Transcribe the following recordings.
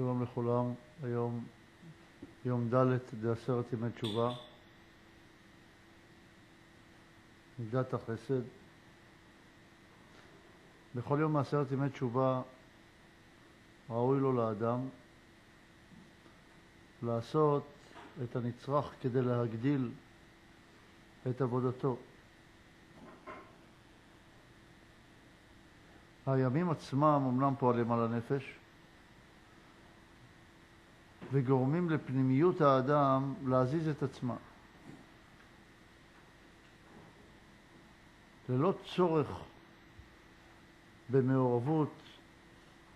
שלום לכולם, היום יום ד' ד10 ימי תשובה, מידת החסד. בכל יום מ10 ימי תשובה ראוי לו לאדם לעשות את הנצרך כדי להגדיל את עבודתו. הימים עצמם אומנם פועלים על הנפש וגורמים לפנימיות האדם להזיז את עצמה ללא צורך במעורבות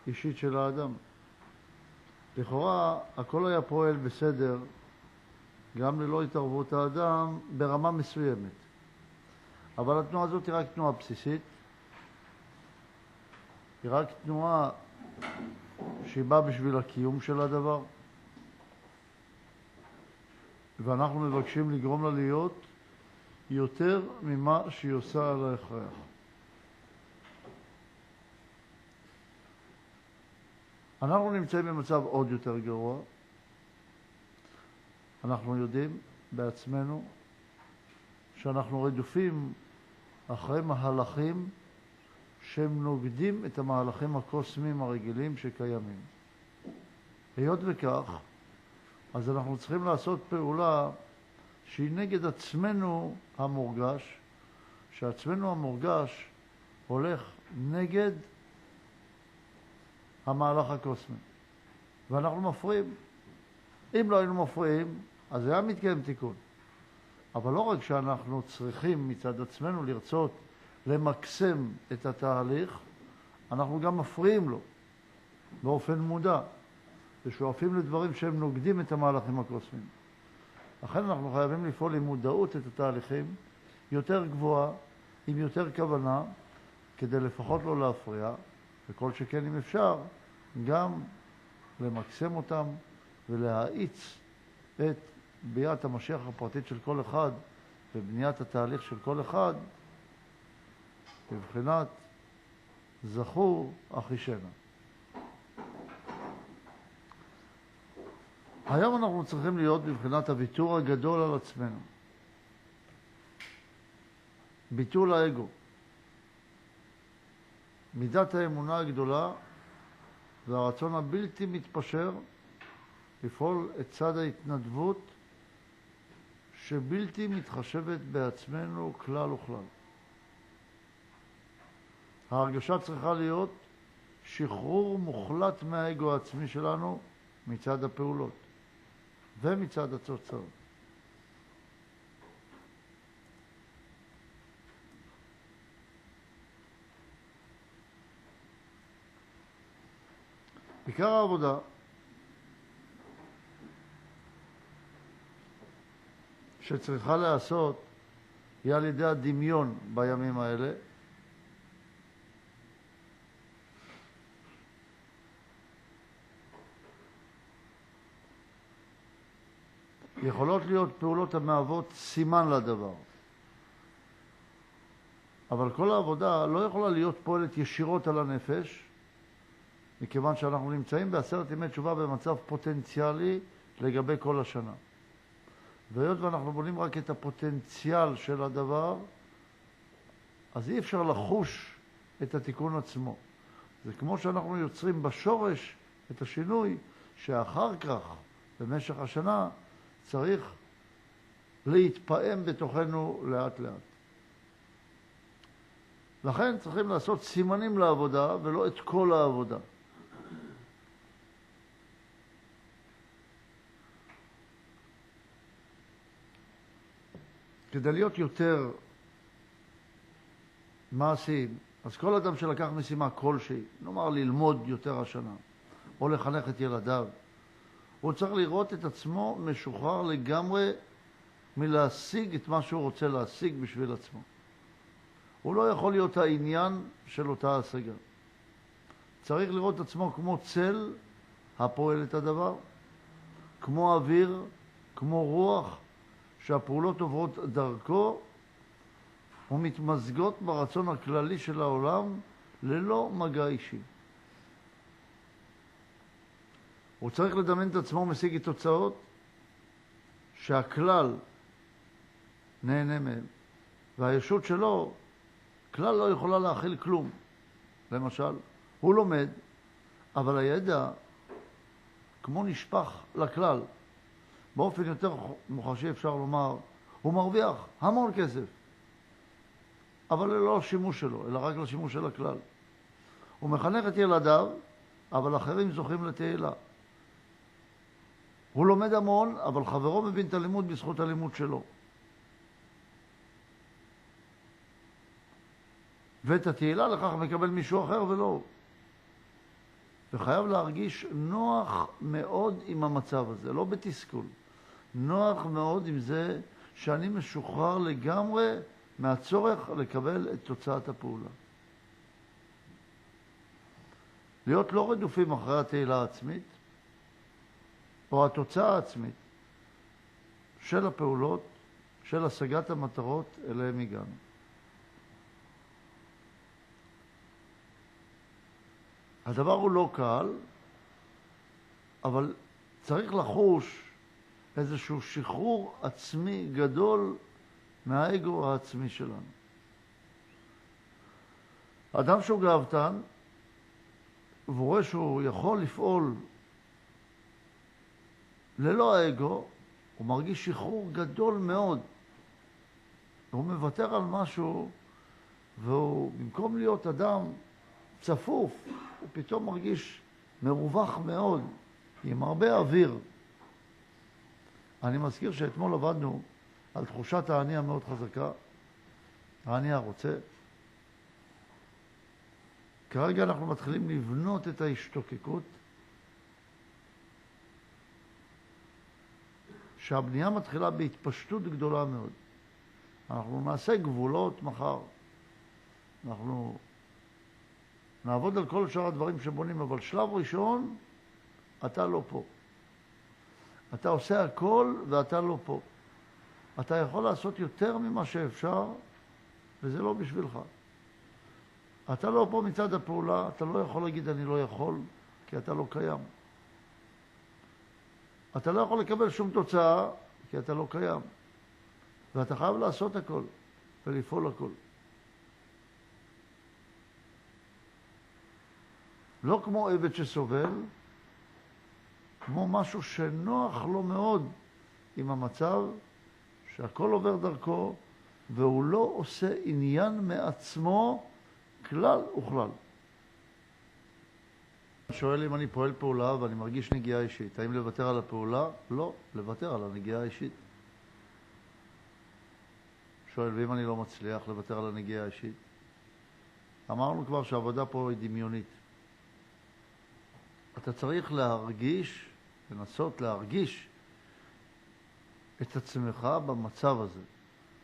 אישית של האדם. לכאורה הכל היה פועל בסדר גם ללא התערבות האדם ברמה מסוימת, אבל התנועה הזאת היא רק תנועה בסיסית, היא רק תנועה שהיא באה בשביל הקיום של הדבר, ואנחנו מבקשים לגרום לה להיות יותר ממה שהיא עושה על ההכרח. אנחנו נמצאים במצב עוד יותר גרוע. אנחנו יודעים בעצמנו שאנחנו רדופים אחרי מהלכים שהם נוגדים את המהלכים הקוסמיים הרגילים שקיימים. היות וכך, אז אנחנו צריכים לעשות פעולה שהיא נגד עצמנו המורגש, שעצמנו המורגש הולך נגד המהלך הקוסמי, ואנחנו מפריעים. אם לא היינו מפריעים, אז היה מתקיים תיקון. אבל לא רק שאנחנו צריכים מצד עצמנו לרצות למקסם את התהליך, אנחנו גם מפריעים לו באופן מודע, ושואפים לדברים שהם נוגדים את המהלכים הקוסמיים. לכן אנחנו חייבים לפעול עם מודעות את התהליכים יותר גבוהה, עם יותר כוונה, כדי לפחות לא להפריע, וכל שכן אם אפשר, גם למקסם אותם ולהאיץ את ביאת המשיח הפרטית של כל אחד ובניית התהליך של כל אחד, בבחינת זכו אחישנה. היום אנחנו צריכים להיות בבחינת הוויתור הגדול על עצמנו. ביטול האגו. מידת האמונה הגדולה והרצון הבלתי מתפשר לפעול את צד ההתנדבות שבלתי מתחשבת בעצמנו כלל וכלל. ההרגשה צריכה להיות שחרור מוחלט מהאגו העצמי שלנו מצד הפעולות ומצד התוצאות. עיקר העבודה שצריכה לעשות היא על ידי הדמיון בימים האלה, יכולות להיות פעולות המהוות סימן לדבר. אבל כל העבודה לא יכולה להיות פועלת ישירות על הנפש, מכיוון שאנחנו נמצאים ב10 ימי תשובה במצב פוטנציאלי לגבי כל השנה. והיות ואנחנו בונים רק את הפוטנציאל של הדבר, אז אי אפשר לחוש את התיקון עצמו. זה כמו שאנחנו יוצרים בשורש את השינוי, שאחר כך, במשך השנה, צריך להתפעם בתוכנו לאט לאט. לכן צריכים לעשות סימנים לעבודה ולא את כל העבודה. כדי להיות יותר מעשיים, אז כל אדם שלקח משימה כלשהי, נאמר ללמוד יותר השנה, או לחנך את ילדיו, הוא צריך לראות את עצמו משוחרר לגמרי מלהשיג את מה שהוא רוצה להשיג בשביל עצמו. הוא לא יכול להיות העניין של אותה השגה. צריך לראות את עצמו כמו צל הפועל את הדבר, כמו אוויר, כמו רוח, שהפעולות עוברות דרכו ומתמזגות ברצון הכללי של העולם ללא מגע אישי. הוא צריך לדמיין את עצמו משיג תוצאות שהכלל נהנה מהם, והישות שלו כלל לא יכולה להכיל כלום. למשל, הוא לומד, אבל הידע כמו נשפך לכלל. באופן יותר מוחשי אפשר לומר, הוא מרוויח המון כסף, אבל ללא שימוש שלו, אלא רק לשימוש של הכלל. הוא מחנך את ילדיו, אבל אחרים זוכים לתהילה. הוא לומד המון, אבל חברו מבין את הלימוד בזכות הלימוד שלו. ואת התהילה לכך מקבל מישהו אחר ולא. וחייב להרגיש נוח מאוד עם המצב הזה, לא בתסכול. נוח מאוד עם זה שאני משוחרר לגמרי מהצורך לקבל את תוצאת הפעולה. להיות לא רדופים אחרי התהילה העצמית, או התוצאה העצמית של הפעולות, של השגת המטרות אליהם הגענו. הדבר הוא לא קל, אבל צריך לחוש איזשהו שחרור עצמי גדול מהאגו העצמי שלנו. אדם שהוא גאוותן, והוא רואה שהוא יכול לפעול ללא האגו, הוא מרגיש שחרור גדול מאוד. הוא מוותר על משהו, והוא, במקום להיות אדם צפוף, הוא פתאום מרגיש מרווח מאוד, עם הרבה אוויר. אני מזכיר שאתמול עבדנו על תחושת העני המאוד חזקה, העני הרוצה. כרגע אנחנו מתחילים לבנות את ההשתוקקות, שהבנייה מתחילה בהתפשטות גדולה מאוד. אנחנו נעשה גבולות מחר. אנחנו נעבוד על כל שאר הדברים שבונים, אבל שלב ראשון, אתה לא פה. אתה עושה הכל ואתה לא פה. אתה יכול לעשות יותר ממה שאפשר, וזה לא בשבילך. אתה לא פה מצד הפעולה, אתה לא יכול להגיד אני לא יכול, כי אתה לא קיים. אתה לא יכול לקבל שום תוצאה, כי אתה לא קיים. ואתה חייב לעשות הכל, ולפעול הכל. לא כמו עבד שסובל, כמו משהו שנוח לו מאוד עם המצב, שהכל עובר דרכו, והוא לא עושה עניין מעצמו כלל וכלל. שואל אם אני פועל פעולה ואני מרגיש נגיעה אישית, האם לוותר על הפעולה? לא, לוותר על הנגיעה האישית. שואל, ואם אני לא מצליח לוותר על הנגיעה האישית? אמרנו כבר שהעבודה פה היא דמיונית. אתה צריך להרגיש, לנסות להרגיש את עצמך במצב הזה.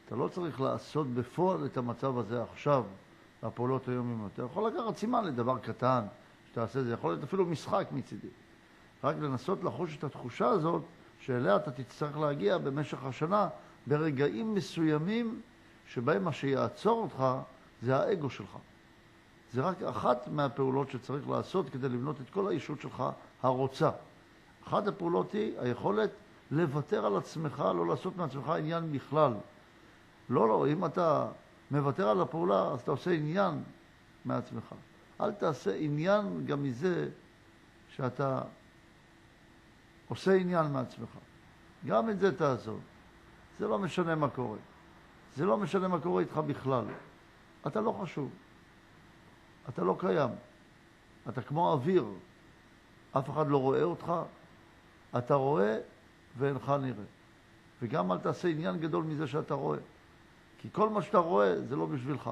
אתה לא צריך לעשות בפועל את המצב הזה עכשיו, הפעולות היומיות. אתה יכול לקחת סימן לדבר קטן, שתעשה זה, יכול להיות אפילו משחק מצידי. רק לנסות לחוש את התחושה הזאת, שאליה אתה תצטרך להגיע במשך השנה, ברגעים מסוימים, שבהם מה שיעצור אותך זה האגו שלך. זה רק אחת מהפעולות שצריך לעשות כדי לבנות את כל האישות שלך הרוצה. אחת הפעולות היא היכולת לוותר על עצמך, לא לעשות מעצמך עניין בכלל. לא, אם אתה מוותר על הפעולה, אז אתה עושה עניין מעצמך. אל תעשה עניין גם מזה שאתה עושה עניין מעצמך. גם את זה תעזוב. זה לא משנה מה קורה. זה לא משנה מה קורה איתך בכלל. אתה לא חשוב. אתה לא קיים. אתה כמו אוויר. אף אחד לא רואה אותך. אתה רואה ואינך נראה. וגם אל תעשה עניין גדול מזה שאתה רואה. כי כל מה שאתה רואה זה לא בשבילך.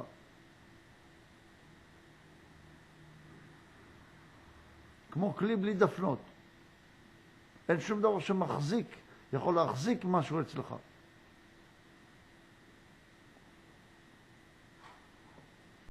כמו כלי בלי דפנות. אין שום דבר שמחזיק, יכול להחזיק משהו אצלך.